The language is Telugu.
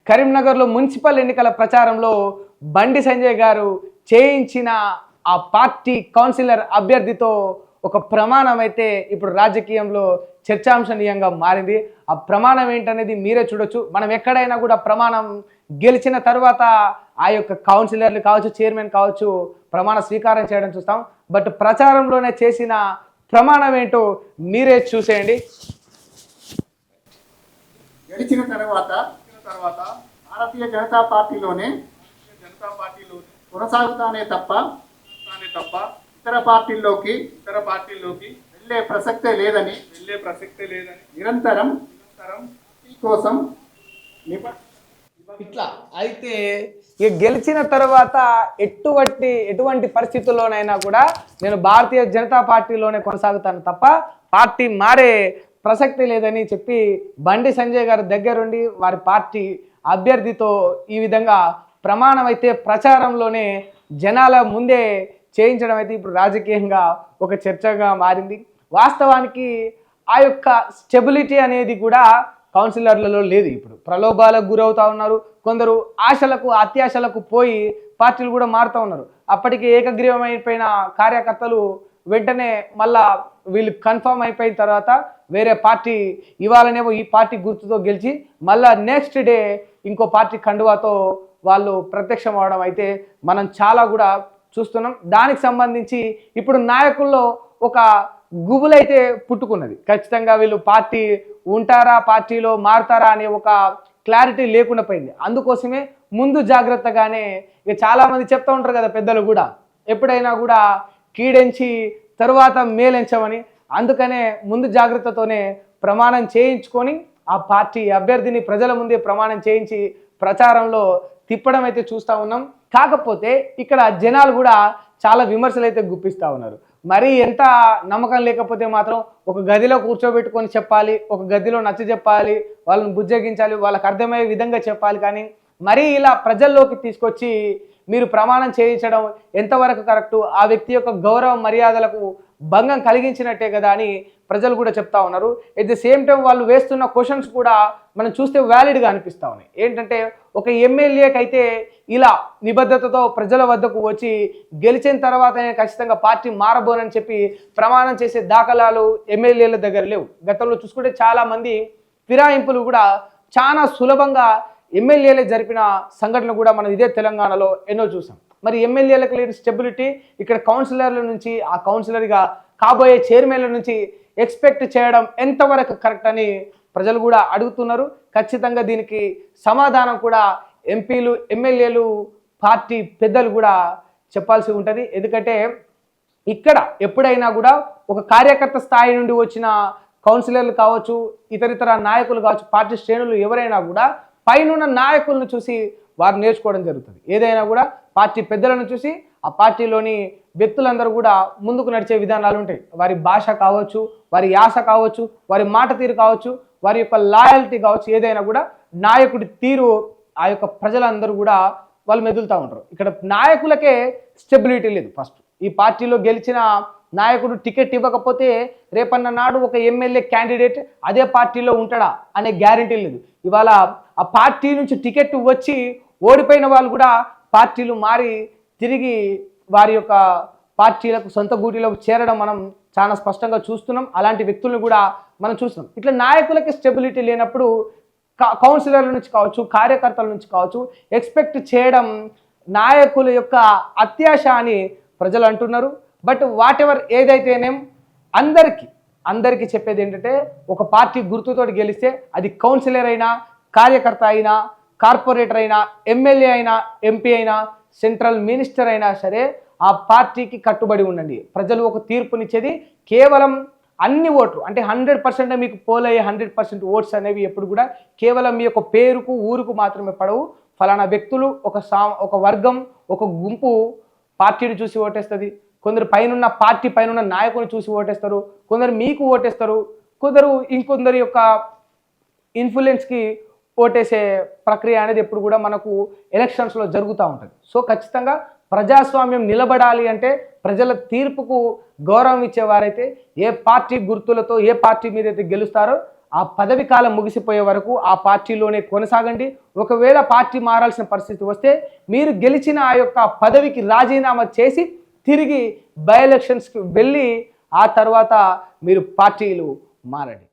కరీంనగర్లో మున్సిపల్ ఎన్నికల ప్రచారంలో బండి సంజయ్ గారు చేయించిన ఆ పార్టీ కౌన్సిలర్ అభ్యర్థితో ఒక ప్రమాణం అయితే ఇప్పుడు రాజకీయంలో చర్చాంశనీయంగా మారింది. ఆ ప్రమాణం ఏంటనేది మీరే చూడొచ్చు. మనం ఎక్కడైనా కూడా ప్రమాణం గెలిచిన తర్వాత ఆ యొక్క కౌన్సిలర్లు కావచ్చు, చైర్మన్ కావచ్చు, ప్రమాణ స్వీకారం చేయడం చూస్తాం. బట్ ప్రచారంలోనే చేసిన ప్రమాణం ఏంటో మీరే చూసేయండి. గెలిచిన తర్వాత భారతీయ జనతా పార్టీలో కొనసాగుతానే తప్ప ఇతర పార్టీల్లోకి వెళ్ళే ప్రసక్తే లేదని నిరంతరం ఈ కోసం ఇట్లా అయితే ఇక గెలిచిన తర్వాత ఎటువంటి పరిస్థితుల్లోనైనా కూడా నేను భారతీయ జనతా పార్టీలోనే కొనసాగుతాను తప్ప పార్టీ మారే ప్రసక్తి లేదని చెప్పి బండి సంజయ్ గారి దగ్గరుండి వారి పార్టీ అభ్యర్థితో ఈ విధంగా ప్రమాణం అయితే ప్రచారంలోనే జనాల ముందే చేయించడం అయితే ఇప్పుడు రాజకీయంగా ఒక చర్చగా మారింది. వాస్తవానికి ఆ యొక్క స్టెబిలిటీ అనేది కూడా కౌన్సిలర్లలో లేదు. ఇప్పుడు ప్రలోభాలకు గురవుతూ ఉన్నారు. కొందరు ఆశలకు అత్యాశలకు పోయి పార్టీలు కూడా మారుతూ ఉన్నారు. అప్పటికి ఏకగ్రీవమైపోయిన కార్యకర్తలు వెంటనే మళ్ళా వీళ్ళు కన్ఫర్మ్ అయిపోయిన తర్వాత వేరే పార్టీ ఇవ్వాలనేమో ఈ పార్టీ గుర్తుతో గెలిచి మళ్ళా నెక్స్ట్ డే ఇంకో పార్టీ కండువాతో వాళ్ళు ప్రత్యక్షం అవడం అయితే మనం చాలా కూడా చూస్తున్నాం. దానికి సంబంధించి ఇప్పుడు నాయకుల్లో ఒక గుబులైతే పుట్టుకున్నది. ఖచ్చితంగా వీళ్ళు పార్టీ ఉంటారా, పార్టీలో మారుతారా అనే ఒక క్లారిటీ లేకుండా పోయింది. అందుకోసమే ముందు జాగ్రత్తగానే ఇక చాలామంది చెప్తూ ఉంటారు కదా పెద్దలు కూడా, ఎప్పుడైనా కూడా కీడెంచి తరువాత మేలెంచమని. అందుకనే ముందు జాగ్రత్తతోనే ప్రమాణం చేయించుకొని ఆ పార్టీ అభ్యర్థిని ప్రజల ముందే ప్రమాణం చేయించి ప్రచారంలో తిప్పడం అయితే చూస్తూ ఉన్నాం. కాకపోతే ఇక్కడ జనాలు కూడా చాలా విమర్శలు అయితే గుప్పిస్తూ ఉన్నారు. మరి ఎంత నమ్మకం లేకపోతే మాత్రం ఒక గదిలో కూర్చోబెట్టుకొని చెప్పాలి, ఒక గదిలో నచ్చ చెప్పాలి, వాళ్ళని బుజ్జగించాలి, వాళ్ళకి అర్థమయ్యే విధంగా చెప్పాలి. కానీ మరీ ఇలా ప్రజల్లోకి తీసుకొచ్చి మీరు ప్రమాణం చేయించడం ఎంతవరకు కరెక్టు, ఆ వ్యక్తి యొక్క గౌరవ మర్యాదలకు భంగం కలిగించినట్టే కదా అని ప్రజలు కూడా చెప్తా ఉన్నారు. ఎట్ ది సేమ్ టైం వాళ్ళు వేస్తున్న క్వశ్చన్స్ కూడా మనం చూస్తే వ్యాలిడ్గా అనిపిస్తూ ఉన్నాయి. ఏంటంటే ఒక ఎమ్మెల్యేకి అయితే ఇలా నిబద్ధతతో ప్రజల వద్దకు వచ్చి గెలిచిన తర్వాత నేను ఖచ్చితంగా పార్టీ మారబోనని చెప్పి ప్రమాణం చేసే దాఖలాలు ఎమ్మెల్యేల దగ్గర లేవు. గతంలో చూసుకుంటే చాలామంది ఫిరాయింపులు కూడా చాలా సులభంగా ఎమ్మెల్యేలే జరిపిన సంఘటనలు కూడా మనం ఇదే తెలంగాణలో ఎన్నో చూసాం. మరి ఎమ్మెల్యేలకు లేని స్టెబిలిటీ ఇక్కడ కౌన్సిలర్ల నుంచి, ఆ కౌన్సిలర్గా కాబోయే చైర్మన్ల నుంచి ఎక్స్పెక్ట్ చేయడం ఎంతవరకు కరెక్ట్ అని ప్రజలు కూడా అడుగుతున్నారు. ఖచ్చితంగా దీనికి సమాధానం కూడా ఎంపీలు, ఎమ్మెల్యేలు, పార్టీ పెద్దలు కూడా చెప్పాల్సి ఉంటుంది. ఎందుకంటే ఇక్కడ ఎప్పుడైనా కూడా ఒక కార్యకర్త స్థాయి నుండి వచ్చిన కౌన్సిలర్లు కావచ్చు, ఇతరితర నాయకులు కావచ్చు, పార్టీ శ్రేణులు ఎవరైనా కూడా పైనున్న నాయకులను చూసి వారు నేర్చుకోవడం జరుగుతుంది. ఏదైనా కూడా పార్టీ పెద్దలను చూసి ఆ పార్టీలోని వ్యక్తులందరూ కూడా ముందుకు నడిచే విధానాలు ఉంటాయి. వారి భాష కావచ్చు, వారి యాస కావచ్చు, వారి మాట తీరు కావచ్చు, వారి యొక్క లాయల్టీ కావచ్చు, ఏదైనా కూడా నాయకుడి తీరు ఆ యొక్క ప్రజలందరూ కూడా వాళ్ళు మెదులుతూ ఉంటారు. ఇక్కడ నాయకులకే స్టెబిలిటీ లేదు. ఫస్ట్ ఈ పార్టీలో గెలిచిన నాయకుడు టికెట్ ఇవ్వకపోతే రేపన్న నాడు ఒక ఎమ్మెల్యే క్యాండిడేట్ అదే పార్టీలో ఉంటాడా అనే గ్యారంటీ లేదు. ఇవాళ ఆ పార్టీ నుంచి టికెట్ వచ్చి ఓడిపోయిన వాళ్ళు కూడా పార్టీలు మారి తిరిగి వారి యొక్క పార్టీలకు సొంత గూటిలోకి చేరడం మనం చాలా స్పష్టంగా చూస్తున్నాం. అలాంటి వ్యక్తులను కూడా మనం చూస్తున్నాం. ఇట్లా నాయకులకి స్టెబిలిటీ లేనప్పుడు కౌన్సిలర్ల నుంచి కావచ్చు, కార్యకర్తల నుంచి కావచ్చు ఎక్స్పెక్ట్ చేయడం నాయకుల యొక్క అత్యాశ అని ప్రజలు అంటున్నారు. బట్ వాట్ ఎవర్ ఏదైతేనేం అందరికీ చెప్పేది ఏంటంటే ఒక పార్టీ గుర్తుతోటి గెలిస్తే అది కౌన్సిలర్ అయినా, కార్యకర్త అయినా, కార్పొరేటర్ అయినా, ఎమ్మెల్యే అయినా, ఎంపీ అయినా, సెంట్రల్ మినిస్టర్ అయినా సరే ఆ పార్టీకి కట్టుబడి ఉండండి. ప్రజలు ఒక తీర్పునిచ్చేది కేవలం అన్ని ఓట్లు అంటే 100% మీకు పోలయ్యే 100% ఓట్స్ అనేవి ఎప్పుడు కూడా కేవలం మీ యొక్క పేరుకు, ఊరుకు మాత్రమే పడవు. ఫలానా వ్యక్తులు ఒక వర్గం, ఒక గుంపు పార్టీని చూసి ఓటేస్తుంది. కొందరు పైనున్న పార్టీ పైనున్న నాయకుని చూసి ఓటేస్తారు, కొందరు మీకు ఓటేస్తారు, కొందరు ఇంకొందరి యొక్క ఇన్ఫ్లుయెన్స్కి ఓటేసే ప్రక్రియ అనేది ఎప్పుడు కూడా మనకు ఎలక్షన్స్లో జరుగుతూ ఉంటుంది. సో ఖచ్చితంగా ప్రజాస్వామ్యం నిలబడాలి అంటే ప్రజల తీర్పుకు గౌరవం ఇచ్చేవారైతే ఏ పార్టీ గుర్తులతో ఏ పార్టీ మీదైతే గెలుస్తారో ఆ పదవి కాలం ముగిసిపోయే వరకు ఆ పార్టీలోనే కొనసాగండి. ఒకవేళ పార్టీ మారాల్సిన పరిస్థితి వస్తే మీరు గెలిచిన ఆ యొక్క పదవికి రాజీనామా చేసి తిరిగి బై ఎలక్షన్స్కి వెళ్ళి ఆ తర్వాత మీరు పార్టీలు మారండి.